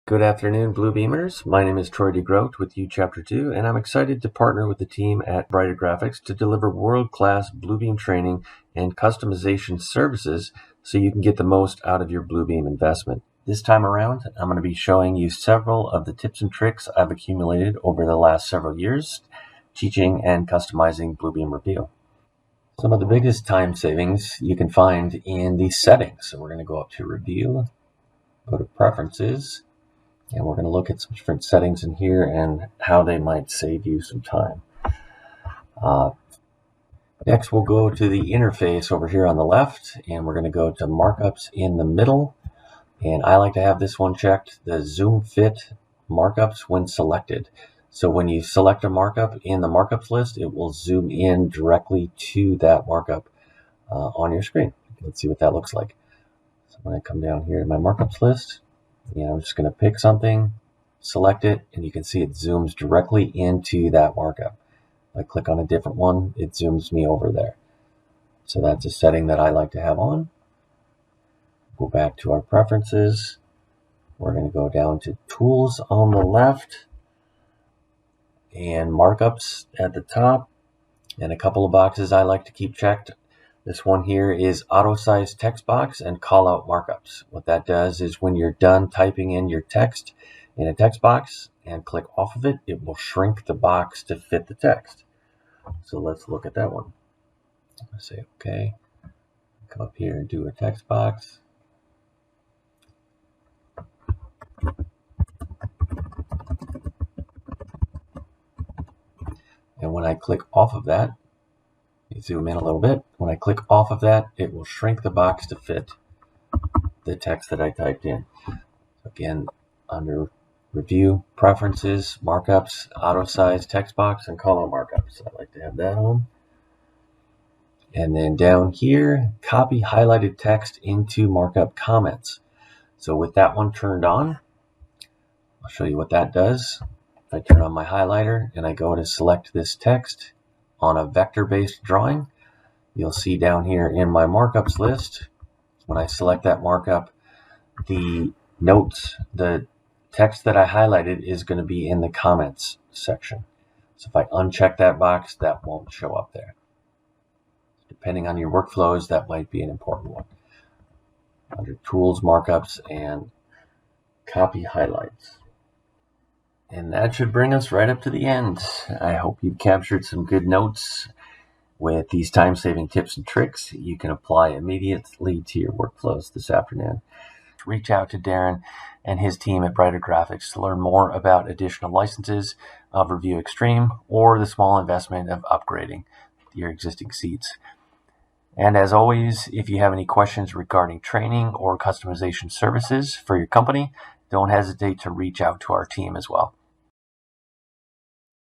Good afternoon, Bluebeamers. My name is Troy DeGroot with Chapter 2, and I'm excited to partner with the team at Brighter Graphics to deliver world-class Bluebeam training and customization services so you can get the most out of your Bluebeam investment. This time around, I'm going to be showing you several of the tips and tricks I've accumulated over the last several years teaching and customizing Bluebeam Revu. Some of the biggest time savings you can find in these settings. So we're going to go up to Review, go to Preferences, and we're going to look at some different settings in here and how they might save you some time. Next, we'll go to the interface over here on the left, and we're going to go to Markups in the middle. And I like to have this one checked, the Zoom Fit Markups when selected. So when you select a markup in the Markups list, it will zoom in directly to that markup on your screen. Let's see what that looks like. So when I come down here to my Markups list, I'm just going to pick something, select it, and you can see it zooms directly into that markup. If I click on a different one, it zooms me over there. So that's a setting that I like to have on. Go back to our preferences. We're going to go down to Tools on the left and Markups at the top, and a couple of boxes I like to keep checked. This one here is auto size text box and call out markups. What that does is when you're done typing in your text in a text box and click off of it, it will shrink the box to fit the text. So let's look at that one. I'm going to say okay. Come up here and do a text box. And when I click off of that, you zoom in a little bit. When I click off of that, it will shrink the box to fit the text that I typed in. Again, under Review, Preferences, Markups, Auto Size Text Box, and Color Markups. I like to have that on. And then down here, copy highlighted text into markup comments. So with that one turned on, I'll show you what that does. If I turn on my highlighter and I go to select this text on a vector-based drawing, you'll see down here in my markups list, when I select that markup, the notes, the text that I highlighted is going to be in the comments section. So if I uncheck that box, that won't show up there. Depending on your workflows, that might be an important one. Under Tools, Markups, and Copy Highlights. And that should bring us right up to the end. I hope you've captured some good notes with these time-saving tips and tricks you can apply immediately to your workflows this afternoon. Reach out to Darren and his team at Brighter Graphics to learn more about additional licenses of Revu Extreme or the small investment of upgrading your existing seats. And as always, if you have any questions regarding training or customization services for your company, don't hesitate to reach out to our team as well.